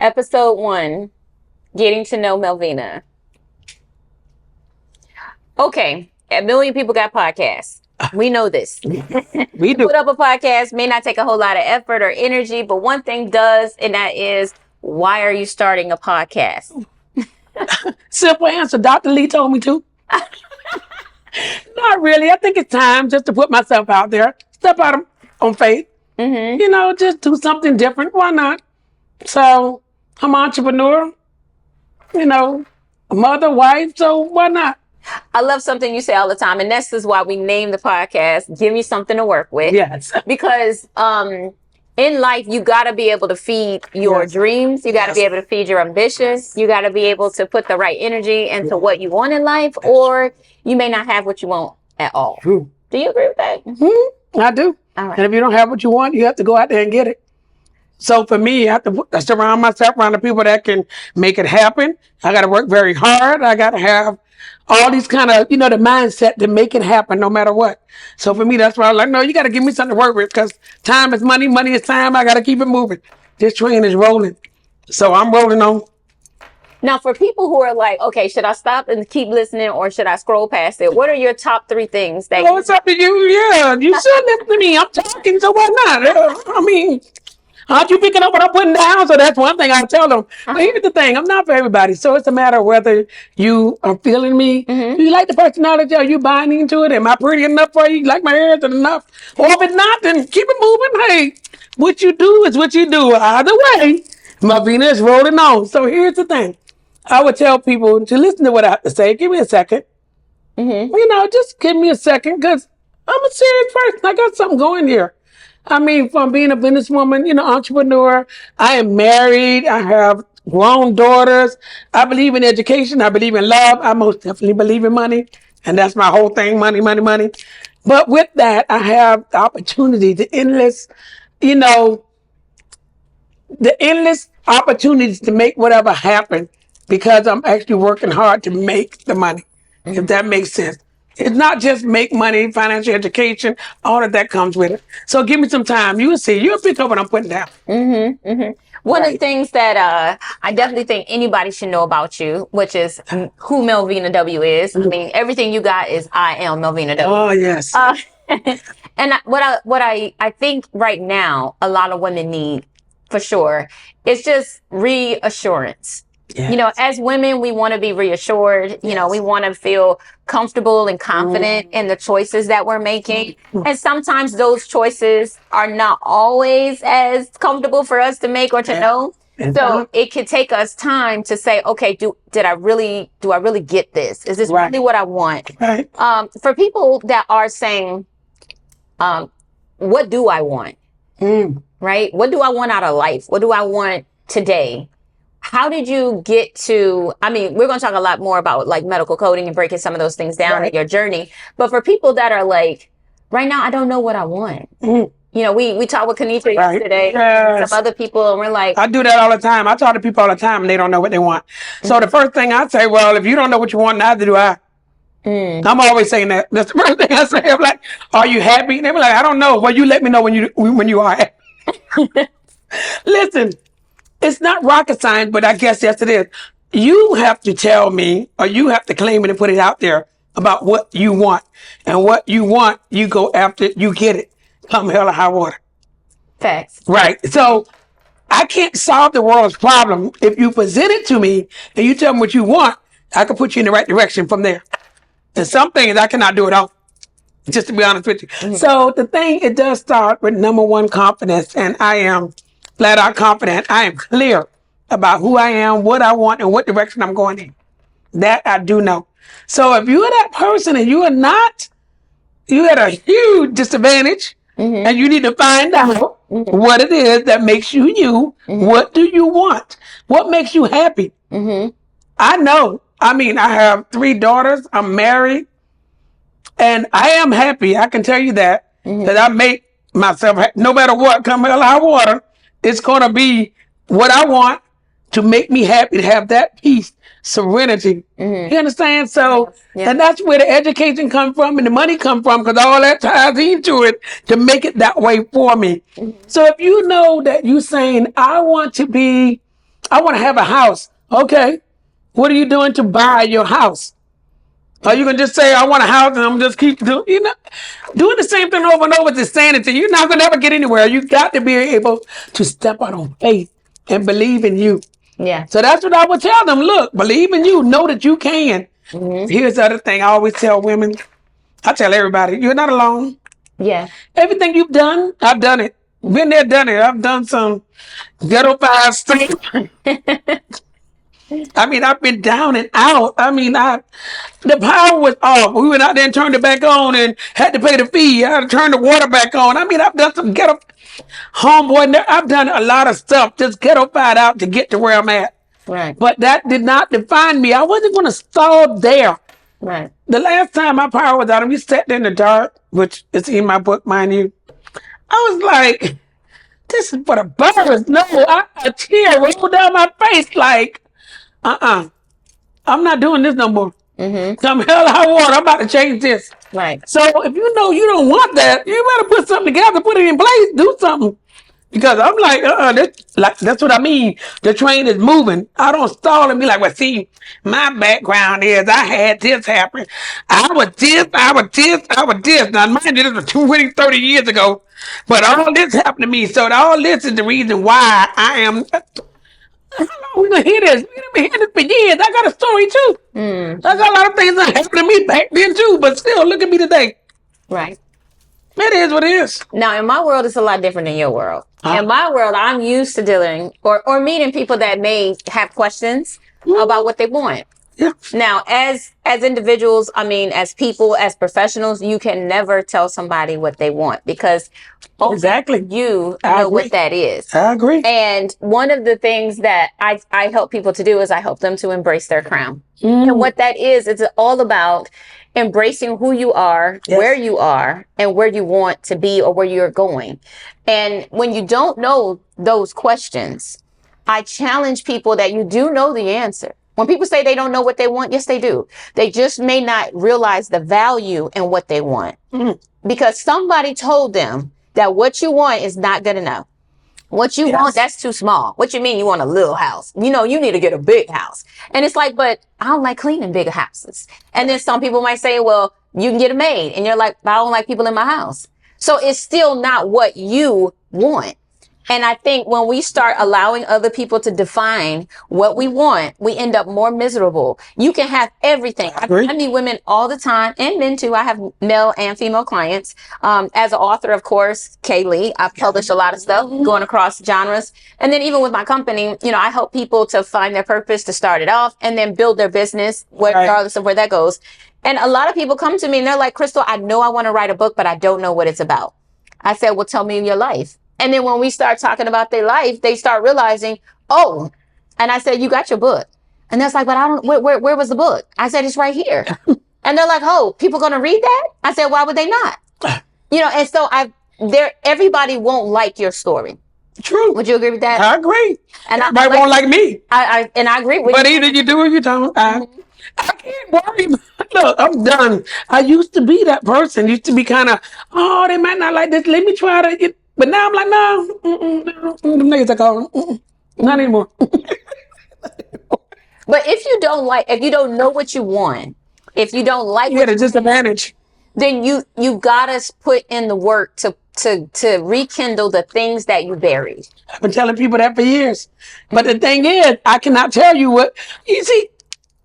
Episode 1, getting to know Melvina. Okay, a million people got podcasts. We know this. We do. Put up a podcast may not take a whole lot of effort or energy, but one thing does, and that is, why are you starting a podcast? Simple answer. Dr. Lee told me to. Not really. I think it's time just to put myself out there. Step out on faith. Mm-hmm. You know, just do something different. Why not? So I'm an entrepreneur, you know, a mother, wife. So why not? I love something you say all the time, and this is why we named the podcast, Give Me Something to Work With. Yes. Because in life, you got to be able to feed your dreams. You got to be able to feed your ambitions. You got to be able to put the right energy into what you want in life, or you may not have what you want at all. True. Do you agree with that? Mm-hmm. I do. All right. And if you don't have what you want, you have to go out there and get it. So for me, I have to surround myself around the people that can make it happen. I got to work very hard. I got to have all these kind of, the mindset to make it happen no matter what. So for me, that's why I'm like, no, you got to give me something to work with, because time is money, money is time. I got to keep it moving. This train is rolling. So I'm rolling on. Now, for people who are like, okay, should I stop and keep listening, or should I scroll past it? What are your top 3 things that it's up to you. Yeah, you should listen to me. I'm talking, so why not? Aren't you picking up what I'm putting down? So that's one thing I tell them. But here's the thing. I'm not for everybody. So it's a matter of whether you are feeling me. Mm-hmm. Do you like the personality? Are you buying into it? Am I pretty enough for you? Like my hair is enough? Or if it's not, then keep it moving. Hey, what you do is what you do. Either way, Melvina is rolling on. So here's the thing. I would tell people to listen to what I have to say. Give me a second. Mm-hmm. Just give me a second, because I'm a serious person. I got something going here. From being a businesswoman, entrepreneur, I am married. I have grown daughters. I believe in education. I believe in love. I most definitely believe in money. And that's my whole thing, money, money, money. But with that, I have the opportunity, the endless opportunities to make whatever happen, because I'm actually working hard to make the money, if that makes sense. It's not just make money, financial education, all of that comes with it. So give me some time. You will see. You'll pick up what I'm putting down. Mm-hmm. Mm-hmm. One of the things that I definitely think anybody should know about you, which is who Melvina W is. I mean, everything you got is I am Melvina W. Oh, yes. And what I think right now a lot of women need, for sure, is just reassurance. Yes. As women, we want to be reassured. We want to feel comfortable and confident in the choices that we're making. And sometimes those choices are not always as comfortable for us to make or to know. So it can take us time to say, okay, do I really get this? Is this really what I want? Right. For people that are saying, what do I want? Right? What do I want out of life? What do I want today? How did you get to, we're going to talk a lot more about like medical coding and breaking some of those things down in your journey. But for people that are like, right now, I don't know what I want. We talked with Kanisha yesterday, and some other people, and we're like, I do that all the time. I talk to people all the time and they don't know what they want. So the first thing I say, well, if you don't know what you want, neither do I. I'm always saying that. That's the first thing I say. I'm like, are you happy? And they be like, I don't know. Well, you let me know when you are happy. Listen. It's not rocket science, but I guess yes it is. You have to tell me, or you have to claim it and put it out there about what you want. And what you want, you go after it, you get it. Come hell or high water. Facts. Right. So I can't solve the world's problem. If you present it to me and you tell me what you want, I can put you in the right direction from there. And some things I cannot do at all, just to be honest with you. So the thing, it does start with number one, confidence. And I am flat out confident. I am clear about who I am, what I want, and what direction I'm going in. That I do know. So if you're that person and you are not, you at a huge disadvantage, and you need to find out what it is that makes you you. What do you want? What makes you happy? I know. I have 3 daughters. I'm married. And I am happy. I can tell you that. That I make myself, no matter what, come hell or high water, it's going to be what I want to make me happy, to have that peace, serenity. You understand? So, and that's where the education comes from and the money comes from, because all that ties into it to make it that way for me. So if you know that you're saying, I want to be I want to have a house. Okay. What are you doing to buy your house? Are you gonna just say I want a house and I'm just keep doing doing the same thing over and over is insanity. You're not gonna ever get anywhere. You got to be able to step out on faith and believe in you. Yeah. So that's what I would tell them. Look, believe in you. Know that you can. Here's the other thing I always tell women. I tell everybody, you're not alone. Yeah. Everything you've done, I've done it. Been there, done it. I've done some ghetto five stuff. I mean, I've been down and out. I mean, the power was off. We went out there and turned it back on and had to pay the fee. I had to turn the water back on. I mean, I've done some ghetto homeboy. I've done a lot of stuff just ghetto-fied out to get to where I'm at. Right. But that did not define me. I wasn't going to stall there. Right. The last time my power was out, and we sat there in the dark, which is in my book, mind you. I was like, this is for the birds. No, a tear rolled down my face like, I'm not doing this no more. Come hell or high water, I'm about to change this. Right. So if you know you don't want that, you better put something together, put it in place, do something. Because I'm like, that's what I mean. The train is moving. I don't stall and be like, well, see, my background is I had this happen. I was this. Now, mind you, this was 20, 30 years ago. But all this happened to me. So all this is the reason why I am. How long we gonna hear this? We've been hearing this for years. I got a story too. I got a lot of things that happened to me back then too. But still, look at me today. Right. It is what it is. Now, in my world, it's a lot different than your world. In my world, I'm used to dealing or meeting people that may have questions about what they want. Yeah. Now, as individuals, I mean, as people, as professionals, you can never tell somebody what they want because exactly you know what that is. I agree. And one of the things that I help people to do is I help them to embrace their crown. And what that is, it's all about embracing who you are, where you are, and where you want to be or where you're going. And when you don't know those questions, I challenge people that you do know the answer. When people say they don't know what they want, yes, they do. They just may not realize the value in what they want because somebody told them that what you want is not good enough. What you want, that's too small. What you mean you want a little house? You know, you need to get a big house. And it's like, but I don't like cleaning bigger houses. And then some people might say, well, you can get a maid. And you're like, I don't like people in my house. So it's still not what you want. And I think when we start allowing other people to define what we want, we end up more miserable. You can have everything. I meet women all the time and men too. I have male and female clients. As an author, of course, Lee, I've published a lot of stuff going across genres. And then even with my company, you know, I help people to find their purpose, to start it off and then build their business, regardless of where that goes. And a lot of people come to me and they're like, Krystal, I know I want to write a book, but I don't know what it's about. I said, well, tell me your life. And then when we start talking about their life, they start realizing, oh, and I said, you got your book. And that's like, but I don't, where was the book? I said, it's right here. And they're like, oh, people going to read that? I said, why would they not? You know, and so everybody won't like your story. True. Would you agree with that? I agree. And everybody won't like me. I agree with you. But either you do or you don't. I can't worry. Look, I'm done. I used to be that person. Used to be kind of, oh, they might not like this. Let me try to get. But now I'm like, no, them niggas are calling. Not anymore. But if you don't know what you want, if you don't like the disadvantage, then you gotta put in the work to rekindle the things that you buried. I've been telling people that for years. But the thing is, I cannot tell you what, you see,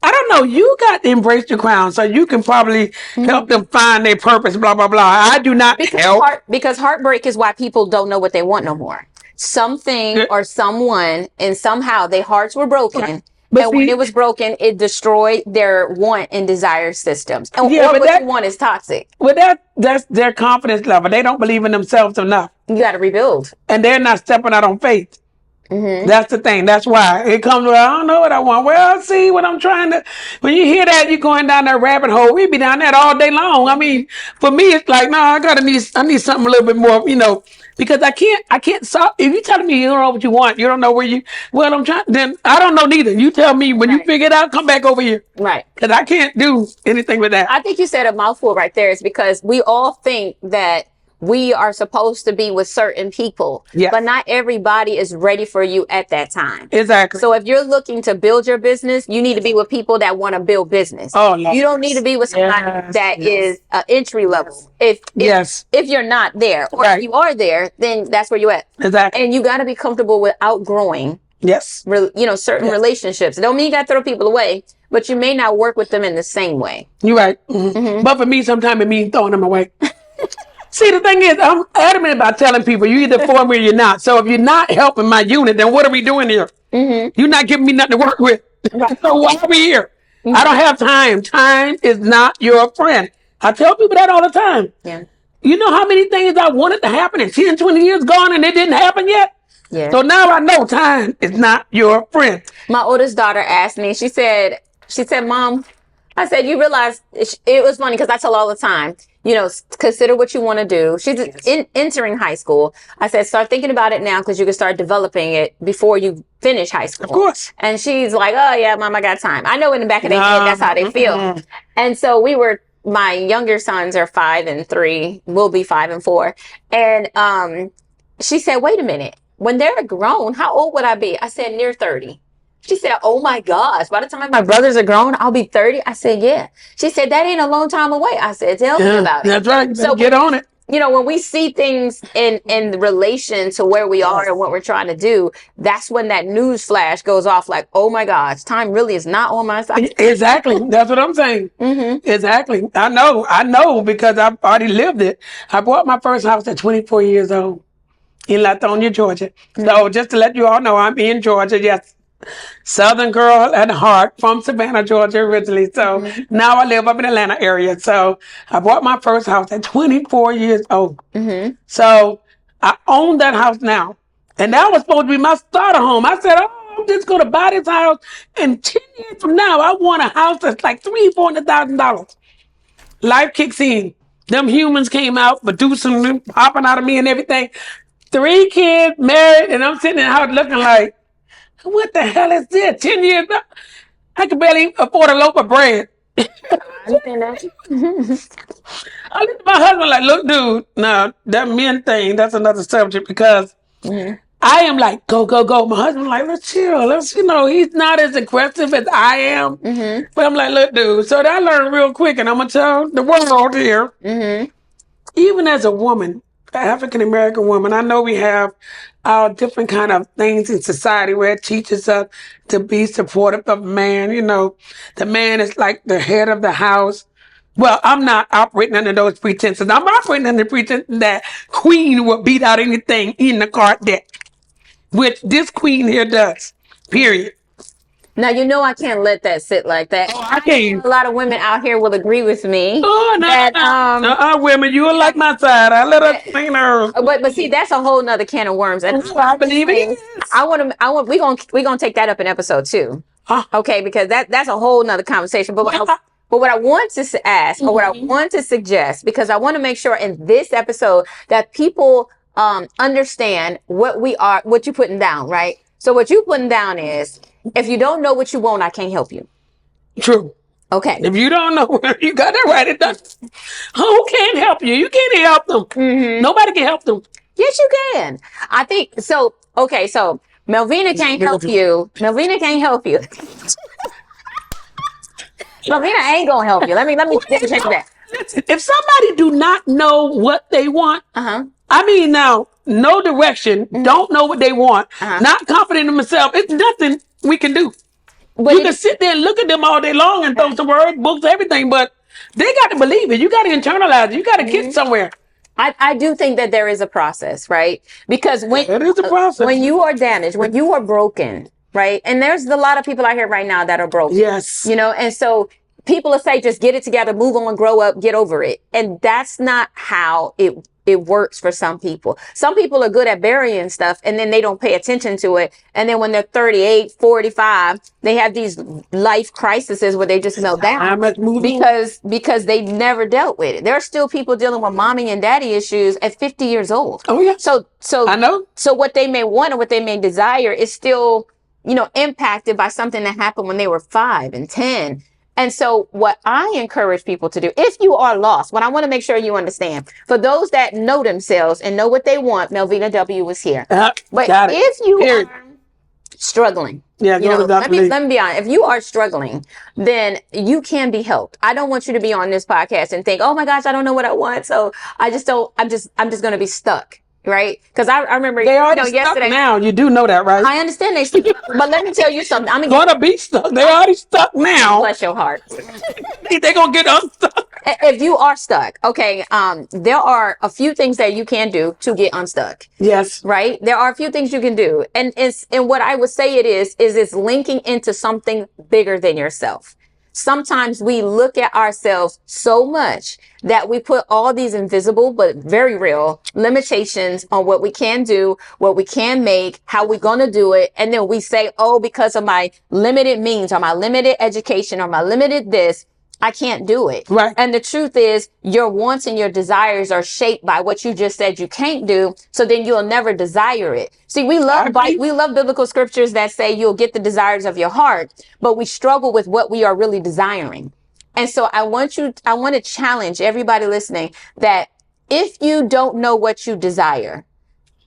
I don't know. You got to embrace your crown, so you can probably help them find their purpose, blah, blah, blah. I do not help. Because heartbreak is why people don't know what they want no more. Something or someone, and somehow their hearts were broken. But when it was broken, it destroyed their want and desire systems. And what you want is toxic. Well, that's their confidence level. They don't believe in themselves enough. You got to rebuild. And they're not stepping out on faith. That's the thing. That's why it comes with, I don't know what I want. Well, see what I'm trying to, when you hear that, you're going down that rabbit hole. We be down that all day long. I mean, for me, it's like, no, I need something a little bit more, you know, because I can't solve. If you're telling me you don't know what you want, you don't know where I'm trying, then I don't know neither. You tell me when you figure it out, come back over here. Right. Because I can't do anything with that. I think you said a mouthful right there. Is because we all think that we are supposed to be with certain people, but not everybody is ready for you at that time. Exactly. So if you're looking to build your business, you need to be with people that want to build business. Oh, no. You don't need to be with somebody that is entry level. If you're not there, or if you are there, then that's where you're at. Exactly. And you got to be comfortable with outgrowing. Yes. Certain relationships. It don't mean you got to throw people away, but you may not work with them in the same way. You're right. But for me, sometimes it means throwing them away. See, the thing is, I'm adamant about telling people you either for me or you're not. So if you're not helping my unit, then what are we doing here? You're not giving me nothing to work with. So why are we here? I don't have time. Time is not your friend. I tell people that all the time. Yeah. You know how many things I wanted to happen in 10, 20 years gone and it didn't happen yet? Yeah. So now I know time is not your friend. My oldest daughter asked me, she said, Mom, I said, you realize it was funny because I tell all the time, consider what you want to do. She's entering high school. I said, start thinking about it now because you can start developing it before you finish high school. Of course. And she's like, oh, yeah, Mom, I got time. I know in the back of their head, that's how they feel. And so my younger sons are 5 and 3, will be 5 and 4. And she said, wait a minute. When they're grown, how old would I be? I said, near 30. She said, oh my gosh, by the time my brothers are grown, I'll be 30. I said, yeah. She said, that ain't a long time away. I said, tell me about it. That's right. So get on it. When we see things in relation to where we are and what we're trying to do, that's when that news flash goes off like, oh my gosh, time really is not on my side. Exactly. That's what I'm saying. Exactly. I know because I've already lived it. I bought my first house at 24 years old in Latonia, Georgia. So just to let you all know, I'm in Georgia. Yes. Southern girl at heart, from Savannah, Georgia originally. So now I live up in the Atlanta area. So I bought my first house at 24 years old. So I own that house now. And that was supposed to be my starter home. I said, I'm just going to buy this house. And 10 years from now, I want a house that's like $300,000-$400,000. Life kicks in. Them humans came out, producing, popping out of me and everything. 3 kids, married, and I'm sitting in the house looking like, what the hell is this? 10 years? I could barely afford a loaf of bread. I looked at my husband like, look, dude, no, that men thing, that's another subject because I am like, go, go, go. My husband like, let's chill. He's not as aggressive as I am. But I'm like, look, dude. So I learned real quick, and I'm going to tell the world here, even as a woman, African-American woman, I know we have our different kind of things in society where it teaches us to be supportive of man. The man is like the head of the house. Well, I'm not operating under those pretenses. I'm operating under the pretense that queen will beat out anything in the card deck, which this queen here does, period. Now, I can't let that sit like that. Oh, I can't. A lot of women out here will agree with me. Oh, no. Women, you are like my side. I let her clean her. But see, that's a whole nother can of worms. And I believe it is. we're gonna take that up in episode 2. Okay, because that's a whole nother conversation. But what I want to ask, or what I want to suggest, because I want to make sure in this episode that people understand what you're putting down, right? So what you're putting down is, if you don't know what you want, I can't help you. True. Okay. If you don't know, you got to write it down. Who can't help you? You can't help them. Nobody can help them. Yes, you can. I think so. Okay, so Melvina can't help you. Melvina can't help you. Melvina ain't gonna help you. Let me check that. Listen, if somebody do not know what they want, now, no direction, don't know what they want, not confident in themselves, it's nothing we can do. But you can sit there and look at them all day long and throw some words, books, everything, but they got to believe it. You got to internalize it. You got to get somewhere. I do think that there is a process, right? Because it is a process. When you are damaged, when you are broken, right? And there's a lot of people out here right now that are broken. Yes. And so people will say, just get it together, move on, grow up, get over it. And that's not how it works for some people. Some people are good at burying stuff and then they don't pay attention to it. And then when they're 38, 45, they have these life crises where they just melt down because they never dealt with it. There are still people dealing with mommy and daddy issues at 50 years old. Oh yeah. So I know. So what they may want or what they may desire is still, impacted by something that happened when they were 5 and 10. And so what I encourage people to do, if you are lost, what I want to make sure you understand, for those that know themselves and know what they want, Melvina W is here. But if you are struggling, let me be honest. If you are struggling, then you can be helped. I don't want you to be on this podcast and think, oh my gosh, I don't know what I want. So I'm just going to be stuck. Right? Because I remember they already stuck yesterday. Now you do know that, right? I understand they stuck, but let me tell you something. I'm gonna be stuck. They already stuck now. Bless your heart. They're gonna get unstuck. If you are stuck, okay, there are a few things that you can do to get unstuck. Yes. Right? There are a few things you can do. And what I would say it's linking into something bigger than yourself. Sometimes we look at ourselves so much that we put all these invisible but very real limitations on what we can do, what we can make, how we're going to do it. And then we say, oh, because of my limited means or my limited education or my limited this, I can't do it. Right. And the truth is your wants and your desires are shaped by what you just said you can't do. So then you'll never desire it. See, we love biblical scriptures that say you'll get the desires of your heart, but we struggle with what we are really desiring. And so I want to challenge everybody listening that if you don't know what you desire,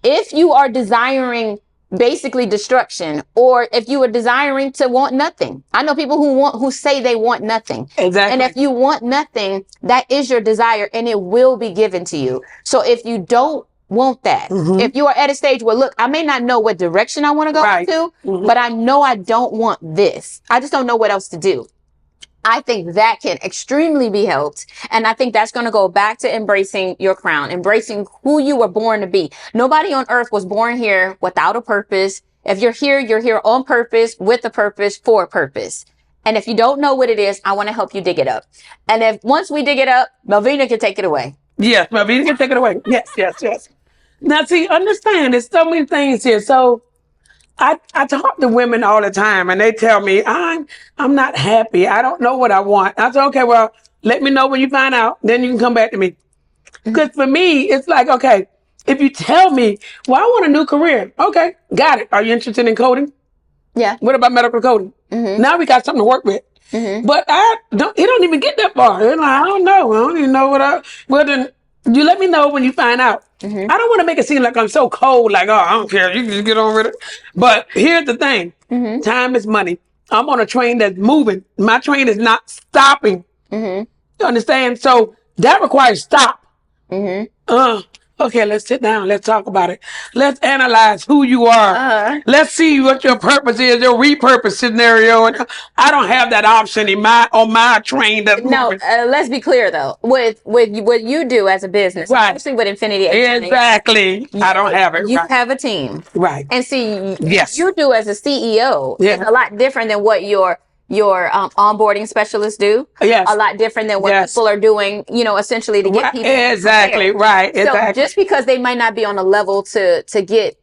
if you are desiring basically destruction, or if you are desiring to want nothing. I know people who say they want nothing. Exactly. And if you want nothing, that is your desire and it will be given to you. So if you don't want that, if you are at a stage where, look, I may not know what direction I want to go into, but I know I don't want this. I just don't know what else to do. I think that can extremely be helped. And I think that's going to go back to embracing your crown, embracing who you were born to be. Nobody on earth was born here without a purpose. If you're here on purpose, with a purpose, for a purpose. And if you don't know what it is, I want to help you dig it up. And if once we dig it up, Melvina can take it away. Yes, Melvina can take it away. Yes. Now, see, understand, there's so many things here. So I talk to women all the time and they tell me, I'm not happy. I don't know what I want. I said, okay, well, let me know when you find out. Then you can come back to me. Because for me, it's like, okay, if you tell me, well, I want a new career. Okay, got it. Are you interested in coding? Yeah. What about medical coding? Now we got something to work with. But it don't even get that far. They're like, I don't know. I don't even know well, then you let me know when you find out. I don't want to make it seem like I'm so cold, like, oh, I don't care. You can just get on with it. But here's the thing. Time is money. I'm on a train that's moving. My train is not stopping. You understand? So that requires stop. Okay, let's sit down. Let's talk about it. Let's analyze who you are. Let's see what your purpose is, your repurpose scenario. And I don't have that option on my train. That's moving. Let's be clear though. With what you do as a business, especially with Infinity H&H, exactly. I don't have it. You have a team, right? And see, yes, you do as a CEO. Yeah. It's a lot different than what your onboarding specialists do. Yes. A lot different than what people are doing, essentially to get people. Exactly. prepared. Right. So exactly. just because they might not be on a level to get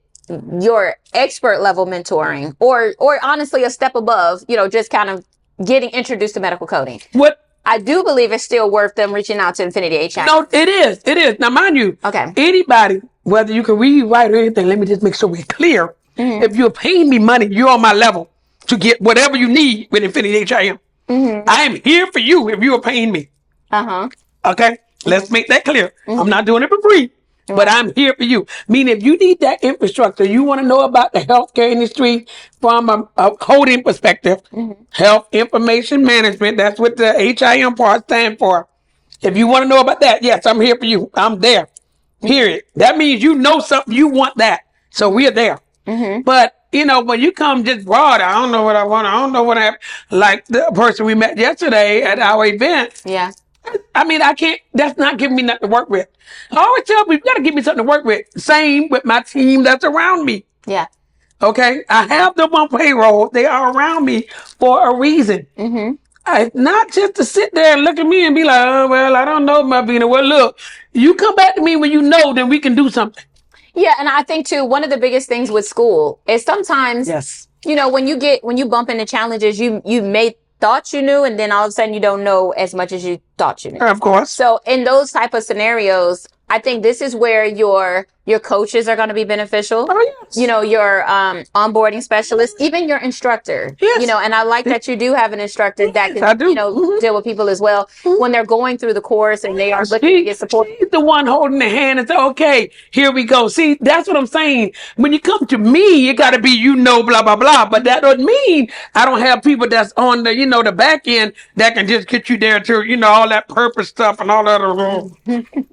your expert level mentoring or honestly a step above, just kind of getting introduced to medical coding. What I do believe it's still worth them reaching out to Infinity H&H. No, it is. It is. Now, mind you, anybody, whether you can read, write, or anything, let me just make sure we're clear. If you're paying me money, you're on my level to get whatever you need with Infinity HIM. I am here for you if you are paying me. Okay? Let's make that clear. I'm not doing it for free, but I'm here for you. Meaning, if you need that infrastructure, you want to know about the healthcare industry from a coding perspective, health information management, that's what the HIM part stands for. If you want to know about that, yes, I'm here for you. I'm there. Period. That means you know something, you want that. So we're there. But when you come just broad, I don't know what I want. I don't know what I have. Like the person we met yesterday at our event. Yeah. I mean, I can't, that's not giving me nothing to work with. I always tell people, you got to give me something to work with. Same with my team that's around me. Yeah. Okay. I have them on payroll. They are around me for a reason. Not just to sit there and look at me and be like, oh, well, I don't know, Melvina. Well, look, you come back to me when you know, then we can do something. Yeah, and I think too, one of the biggest things with school is sometimes, when you bump into challenges, you may thought you knew, and then all of a sudden you don't know as much as you thought you knew. Of course. So in those type of scenarios, I think this is where your Your coaches are going to be beneficial. Oh, yes. You know, your onboarding specialist, even your instructor. Yes. You know, and I like that you do have an instructor that can, I do. you know, deal with people as well when they're going through the course and they are looking to get support. She's the one holding the hand and say, okay, here we go. See, that's what I'm saying. When you come to me, you got to be, you know, blah, blah, blah. But that doesn't mean I don't have people that's on the, you know, the back end that can just get you there to, you know, all that purpose stuff and all that.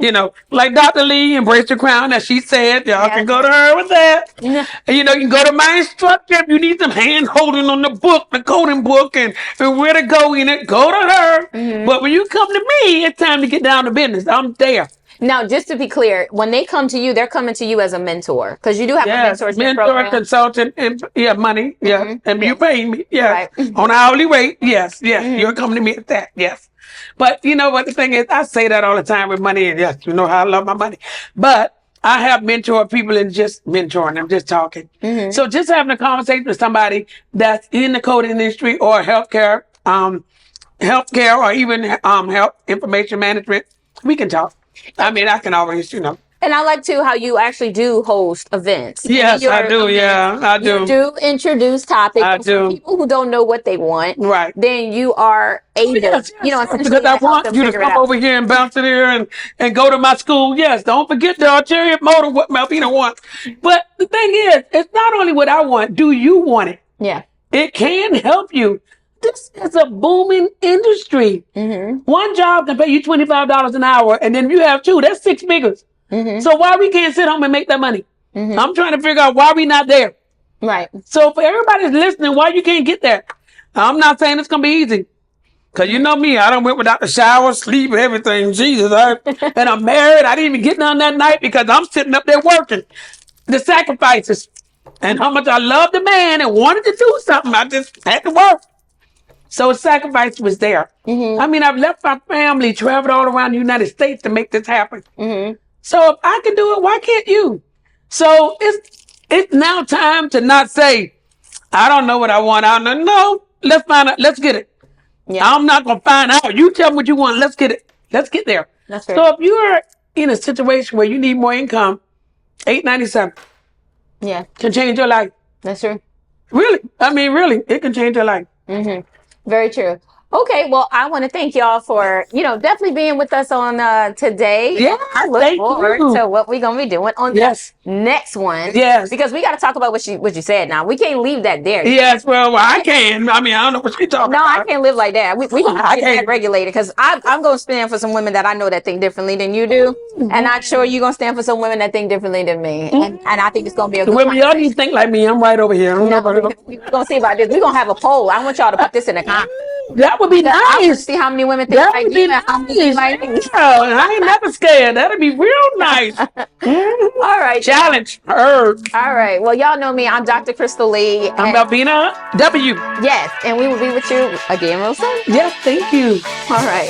You know, like Dr. Lee, Embrace the Crown, as she said, y'all can go to her with that. And, you know, you can go to my instructor if you need some hand holding on the book, the coding book, and where to go in it, go to her. But when you come to me, it's time to get down to business. I'm there. Now, just to be clear, when they come to you, they're coming to you as a mentor because you do have a mentorship mentor, program. consultant, and money, and you pay me, Right. on hourly rate, yes, you're coming to me at that, yes. But you know what the thing is, I say that all the time with money, and yes, you know how I love my money, but I have mentored people and just mentoring them, just talking. So just having a conversation with somebody that's in the coding industry or healthcare, or even health information management, we can talk. I mean, I can always, you know. And I like too how you actually do host events. Yes, I do. I do. You do introduce topics. I do. For people who don't know what they want, right? Then you are able, you know, because I want you to come over here and bounce it here and go to my school. Yes, don't forget the ulterior motive what Melvina wants. But the thing is, it's not only what I want. Do you want it? Yeah, it can help you. This is a booming industry. One job can pay you $25 an hour, and then you have two. That's 6 figures. So why we can't sit home and make that money? I'm trying to figure out why we not there. Right. So for everybody that's listening, why you can't get there? I'm not saying it's gonna be easy, cause you know me, I done went without the shower, sleep, and everything. Jesus, and I'm married. I didn't even get done that night because I'm sitting up there working. The sacrifices and how much I love the man and wanted to do something, I just had to work. So sacrifice was there. I mean, I've left my family, traveled all around the United States to make this happen. So if I can do it, why can't you? So it's now time to not say, I don't know what I want. I don't know. No, let's find out. Let's get it. Yeah. I'm not going to find out. You tell me what you want. Let's get it. Let's get there. That's right. So if you're in a situation where you need more income, $8.97 can change your life. That's true. Really. I mean, really, it can change your life. Very true. Okay, well, I want to thank y'all for, you know, definitely being with us on today. Yeah, I look forward to what we're going to be doing on the next one. Yes. Because we got to talk about what you said now. We can't leave that there. Yes, well, I can. I mean, I don't know what you're talking about. No, I can't live like that. We can get that regulated because I'm going to stand for some women that I know that think differently than you do. And I'm sure you're going to stand for some women that think differently than me. And I think it's going to be a good women, y'all need to think like me. I'm right over here. We're going to see about this. We're going to have a poll. I want y'all to put this in the comments. That would be nice. I want to see how many women think like you and how many think like me. I ain't never scared. That'd be real nice. All right. Challenge. All right. Well, y'all know me. I'm Dr. Krystal Lee. I'm Melvina W. Yes. And we will be with you again real soon. Yes, thank you. All right.